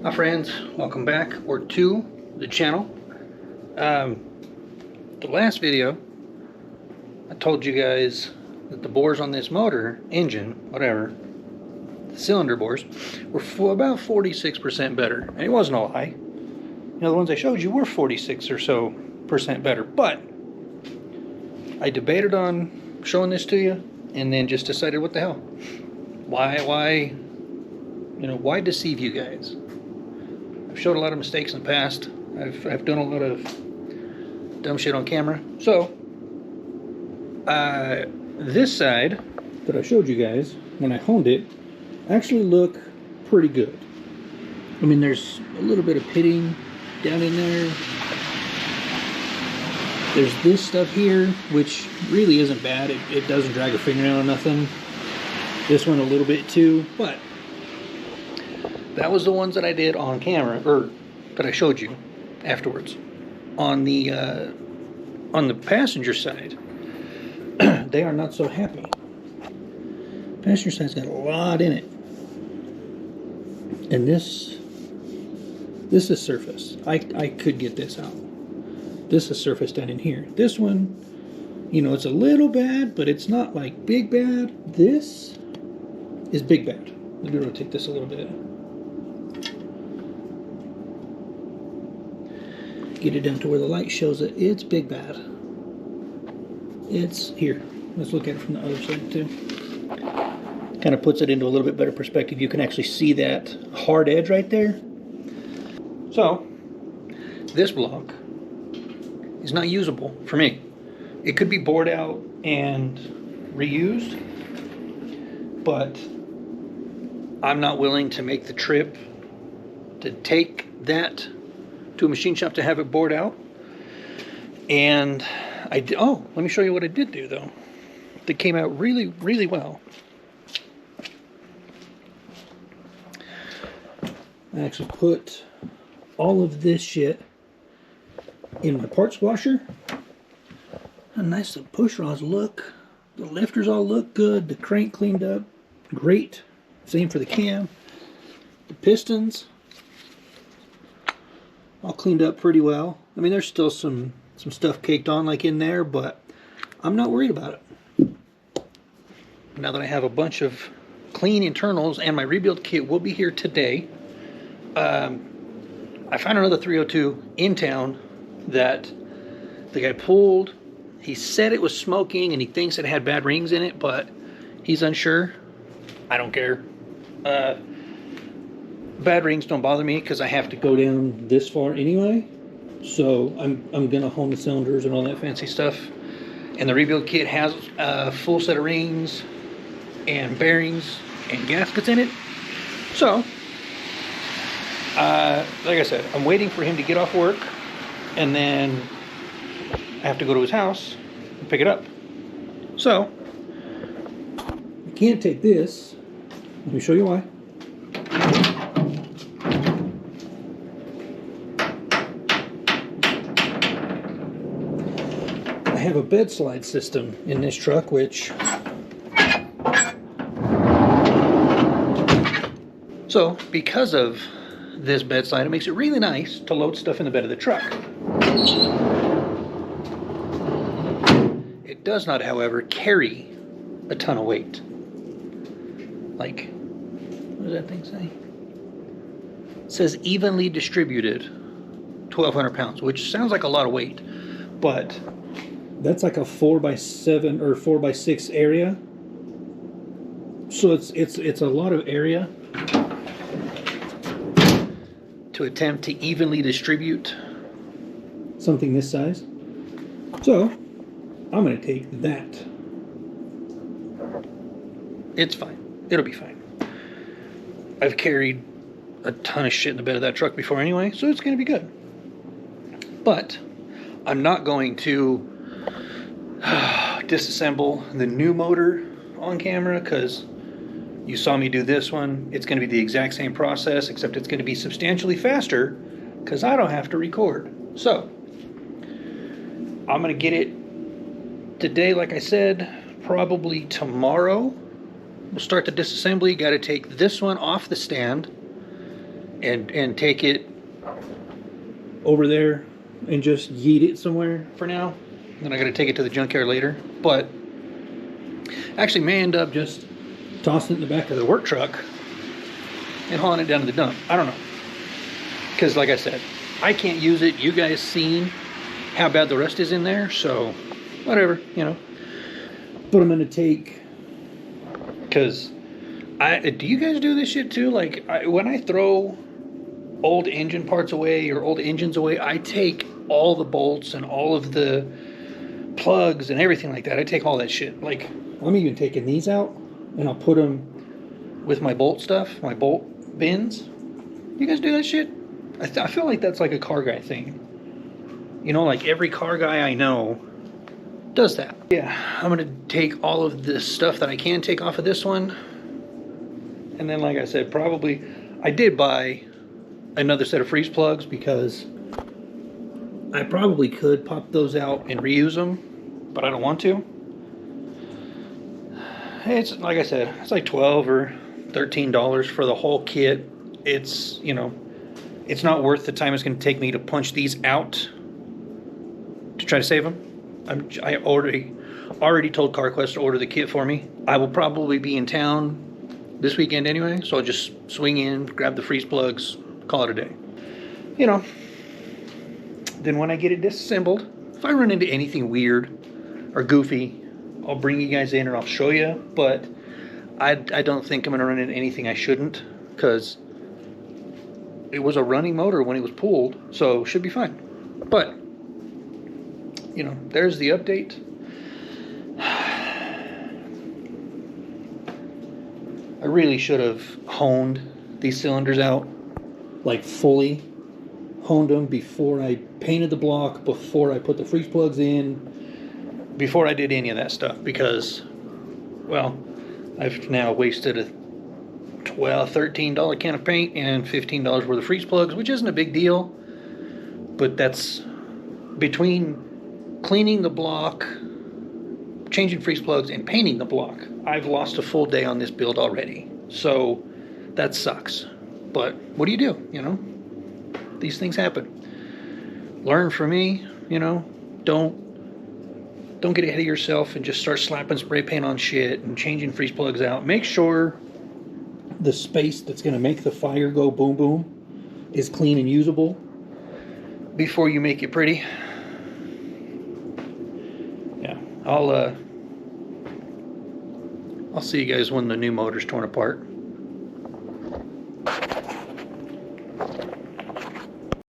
Hi friends, welcome back or to the channel. The last video I told you guys that the bores on this motor, engine, whatever, the cylinder bores were about 46% better. And it wasn't a lie. You know, the ones I showed you were 46 or so percent better, but I debated on showing this to you and then just decided, what the hell? Why deceive you guys? I've showed a lot of mistakes in the past. I've done a lot of dumb shit on camera. So, this side that I showed you guys when I honed it actually look pretty good. I mean, there's a little bit of pitting down in there. There's this stuff here, which really isn't bad. It doesn't drag a fingernail or nothing. This one a little bit too, but that was the ones that I did on camera, or that I showed you afterwards. On the passenger side, they are not so happy. Passenger side's got a lot in it, and this is surface. I could get this out. This is surface down in here. This one, you know, it's a little bad, but it's not like big bad. This is big bad. Let me rotate this a little bit. Get it down to where the light shows it. It's big bad. It's here. Let's look at it from the other side too. Kind of puts it into a little bit better perspective. You can actually see that hard edge right there. So, this block is not usable for me. It could be bored out and reused, but I'm not willing to make the trip to take that to a machine shop to have it bored out. And let me show you what I did do though. That came out really, really well. I actually put all of this shit in my parts washer. How nice the push rods look. The lifters all look good. The crank cleaned up great. Same for the cam. The pistons all cleaned up pretty well. I mean, there's still some stuff caked on like in there, but I'm not worried about it. Now that I have a bunch of clean internals, and my rebuild kit will be here today. I found another 302 in town that the guy pulled. He said it was smoking and he thinks it had bad rings in it, but he's unsure. I don't care. Bad rings don't bother me because I have to go down this far anyway. So I'm gonna hone the cylinders and all that fancy stuff. And the rebuild kit has a full set of rings and bearings and gaskets in it. So, like I said, I'm waiting for him to get off work, and then I have to go to his house and pick it up. So, I can't take this. Let me show you why. I have a bed slide system in this truck, which... So, because of this bed slide, it makes it really nice to load stuff in the bed of the truck. It does not, however, carry a ton of weight. Like, what does that thing say? It says evenly distributed 1,200 pounds, which sounds like a lot of weight, but that's like a 4x7 or 4x6 area. So it's a lot of area to attempt to evenly distribute something this size. So I'm going to take that. It's fine. It'll be fine. I've carried a ton of shit in the bed of that truck before anyway, so it's going to be good. But I'm not going to disassemble the new motor on camera, because you saw me do this one. It's going to be the exact same process, except it's going to be substantially faster because I don't have to record. So I'm going to get it today, like I said. Probably tomorrow we'll start the disassembly. Got to take this one off the stand and take it over there and just yeet it somewhere for now. Then I got to take it to the junkyard later. But actually may end up just tossing it in the back of the work truck and hauling it down to the dump. I don't know. Because like I said, I can't use it. You guys seen how bad the rust is in there. So whatever, you know. But I'm going to take... Because do you guys do this shit too? Like when I throw old engine parts away or old engines away, I take all the bolts and all of the plugs and everything like that. I take all that shit. Like I'm even taking these out and I'll put them with my bolt stuff, my bolt bins. You guys do that shit? I feel like that's like a car guy thing. You know, like every car guy I know does that. Yeah, I'm gonna take all of this stuff that I can take off of this one. And then like I said, probably I did buy another set of freeze plugs because I probably could pop those out and reuse them, but I don't want to. It's like I said, it's like $12 or $13 for the whole kit. It's, you know, it's not worth the time it's going to take me to punch these out to try to save them. I already told CarQuest to order the kit for me. I will probably be in town this weekend anyway, so I'll just swing in, grab the freeze plugs, call it a day. You know, then when I get it disassembled, if I run into anything weird or goofy, I'll bring you guys in and I'll show you, but I don't think I'm going to run into anything I shouldn't, because it was a running motor when it was pulled, so should be fine. But, you know, there's the update. I really should have honed these cylinders out, like fully honed them before I painted the block, before I put the freeze plugs in, before I did any of that stuff, because, well, I've now wasted a $13 can of paint and $15 worth of freeze plugs, which isn't a big deal, but that's between cleaning the block, changing freeze plugs, and painting the block. I've lost a full day on this build already, so that sucks. But what do you do, you know? These things happen. Learn from me, you know. Don't get ahead of yourself and just start slapping spray paint on shit and changing freeze plugs out. Make sure the space that's going to make the fire go boom boom is clean and usable before you make it pretty. Yeah, I'll see you guys when the new motor's torn apart.